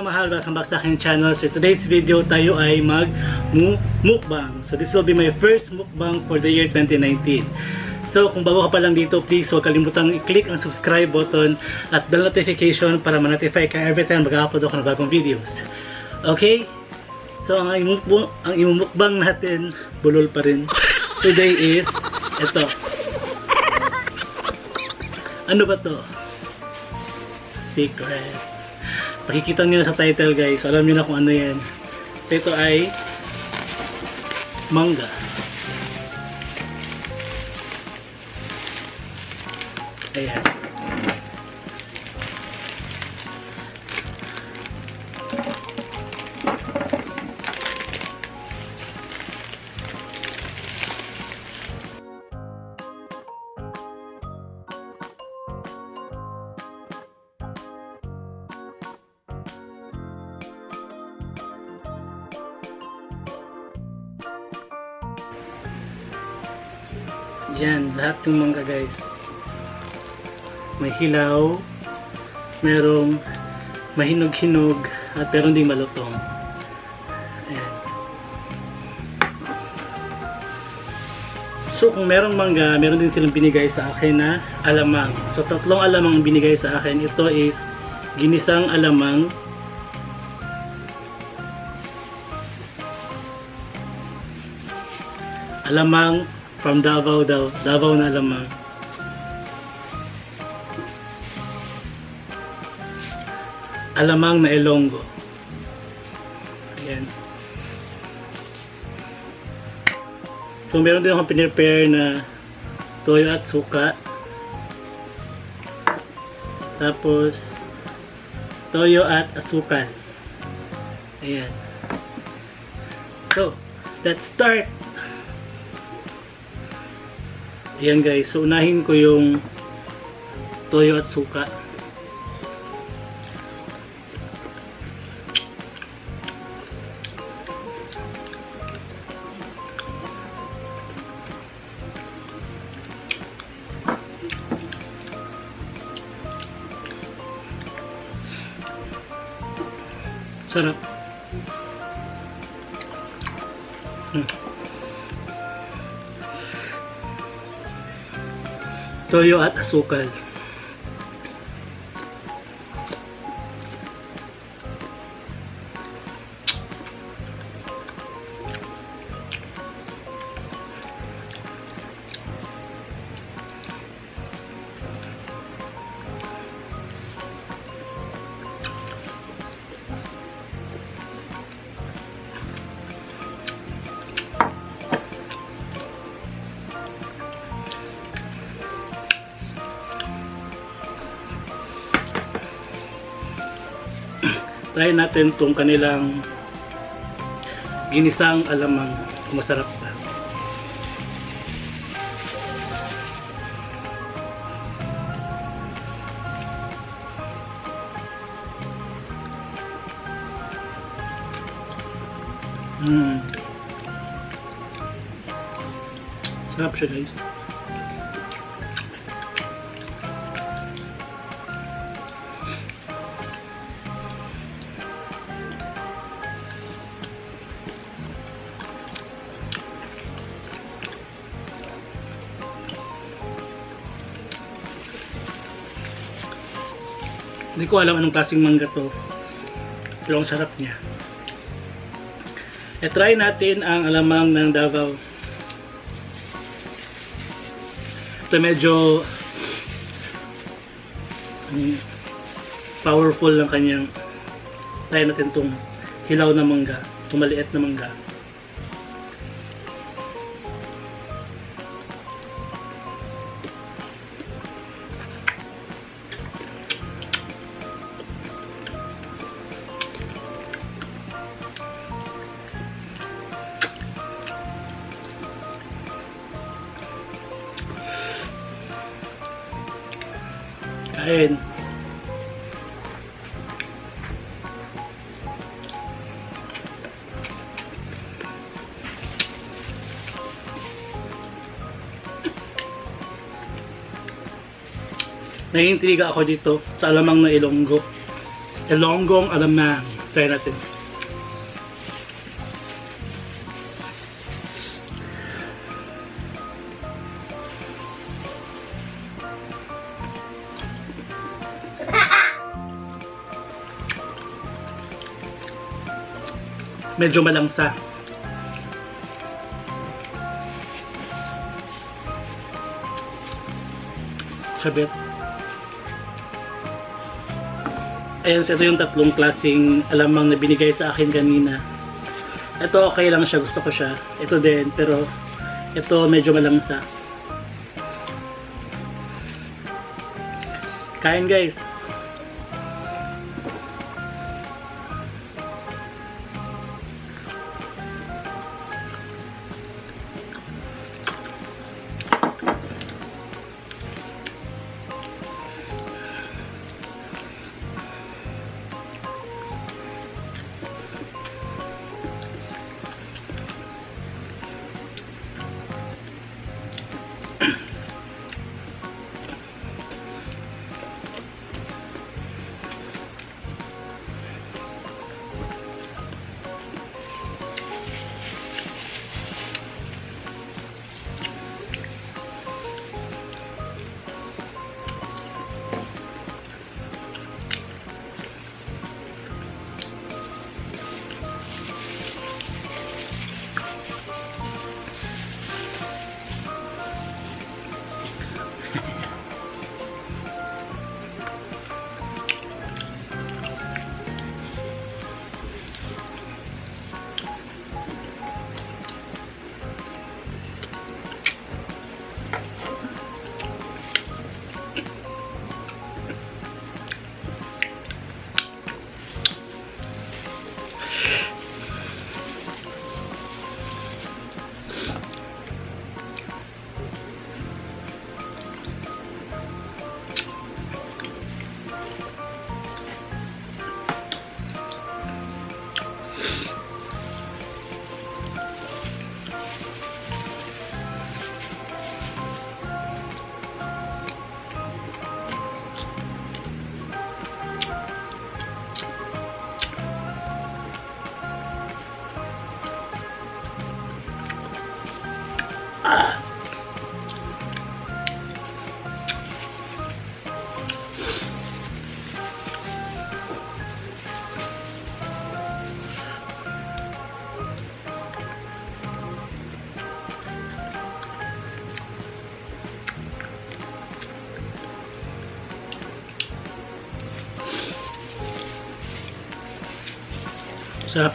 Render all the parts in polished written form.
mahal, welcome back sa aking channel. So today's video tayo ay mukbang. So this will be my first mukbang for the year 2019. So kung bago ka pa lang dito, please huwag kalimutang i-click ang subscribe button at bell notification para ma-notify ka every time mag-upload ako ng bagong videos. Okay? So ang imumukbang natin, bulol pa rin. Today is ito. Ano ba to? Secret. Pakikita nyo na sa title, guys. So, alam nyo na kung ano yan. So ito ay mangga. Ayan. Yan, lahat ng mangga, guys. May hilaw, merong mahinog-hinog, at meron ding malutong. Ayan. So kung merong mangga, meron din silang binigay sa akin na alamang. So tatlong alamang binigay sa akin. Ito is ginisang alamang, alamang from Davao daw. Davao na alamang. Alamang na Ilonggo. Ayan. So meron din akong pinrepare na toyo at suka. Tapos toyo at asukal. Ayan. So, let's start! Ayan, guys, so unahin ko yung toyo at suka. Sarap. Toyo at asukal. Try natin itong kanilang ginisang alamang, masarap na. Sarap siya, guys. Hindi ko alam anong klaseng mangga to, pero ang sarap niya. Try natin ang alamang ng Davao. Ito medyo powerful ng kanyang. Try natin itong hilaw na mangga, itong maliit na mangga. Kain. Naiintriga ako dito sa alamang na Ilonggo. Ilonggong alamang. Try natin. Medyo malangsa. Sabit. Ayan, so ito yung tatlong klaseng alamang na binigay sa akin kanina. Ito okay lang siya, gusto ko siya. Ito din, pero ito medyo malangsa. Kain guys. Sarap.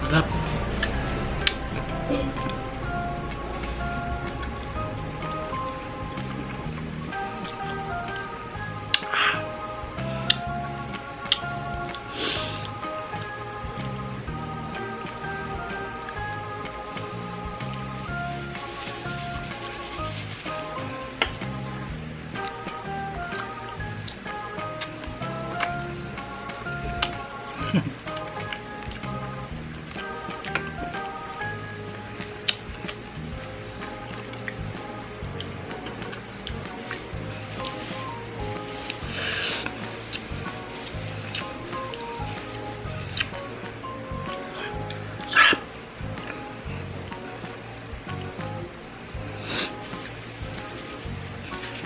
Sarap.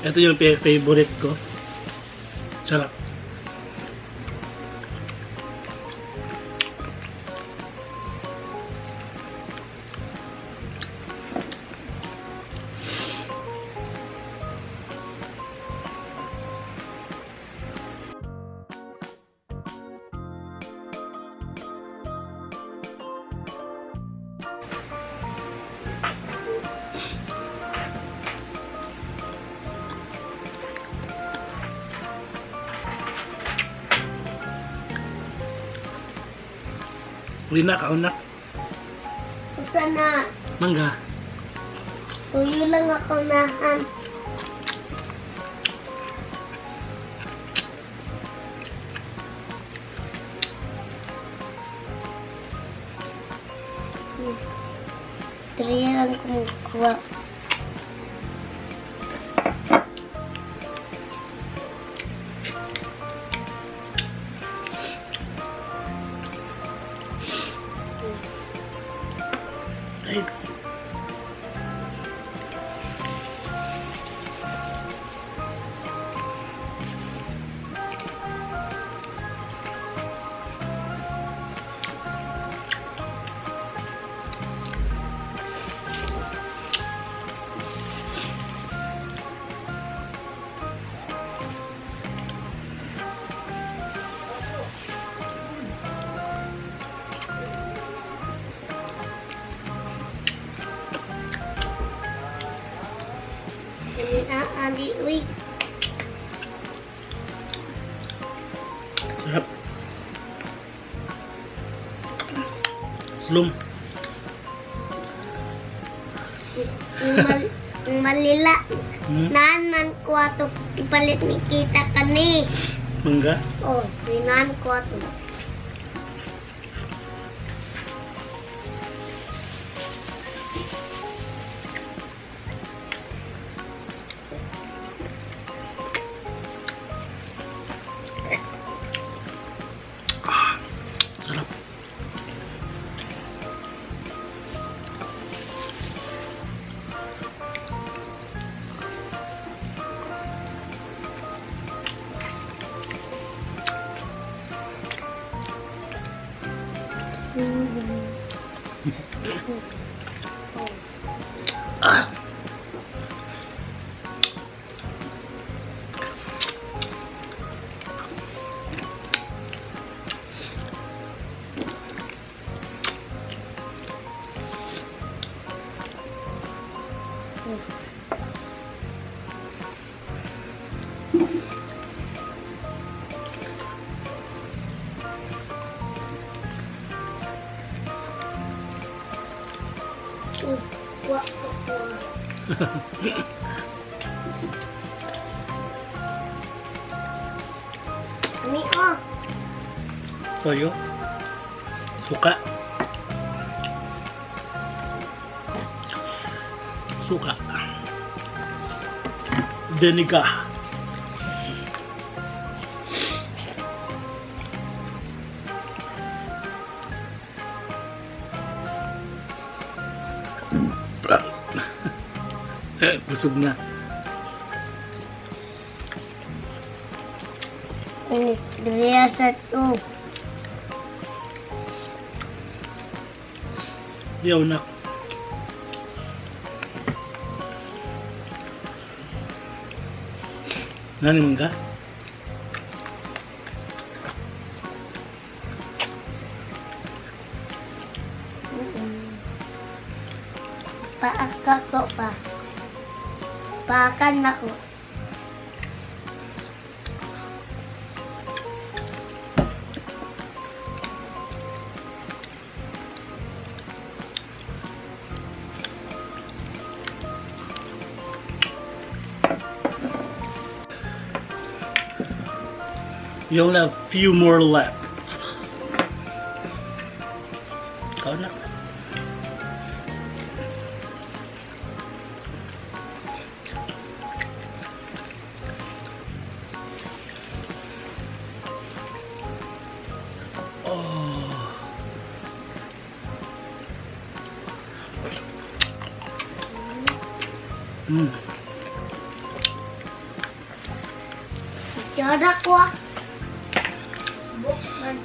Ito yung favorite ko. Sarap. Rina, kaunak. Sana, Mangga. tuyo lang ako nahan. Try lang kumukuha. Ay. Ali, uy. Sarap. Slum. Yung malila. Hmm? Nanan ko ato ipalit ni kita kani. Mangga. Oh, nanan ko ato. Sarap. Ah. Wah, Ani oh. Toyo. Suka. Suka. Vinegar. Busog na. Ini dia satu. Yaw na. Nani mangga? Paaka ko pa. Paakan ako. You only have few more left. Ikaw na. Oh. Mm. Tiada ko ah. Bukan.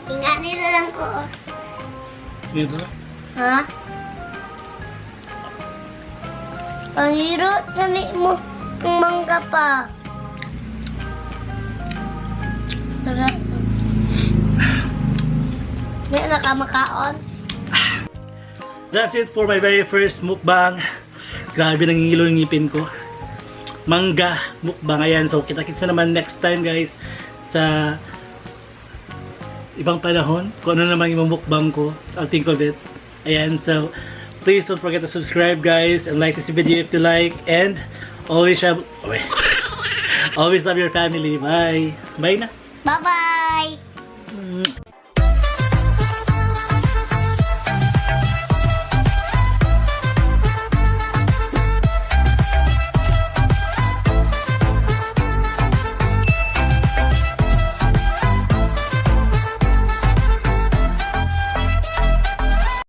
Tingnan nila lang ko. Oh. Dito. Ha? Ang hirot tani mo ng mangga pa. Tara. Di na ka makaon. That's it for my very first mukbang. Grabe, nangingilo yung ngipin ko. Mangga mukbang. Ayan, so kita-kits na naman next time guys sa ibang panahon. Kung ano naman yung mukbang ko. I'll think of it. Ayan, so please don't forget to subscribe guys and like this video if you like. And always always love your family. Bye. Bye na. Bye-bye!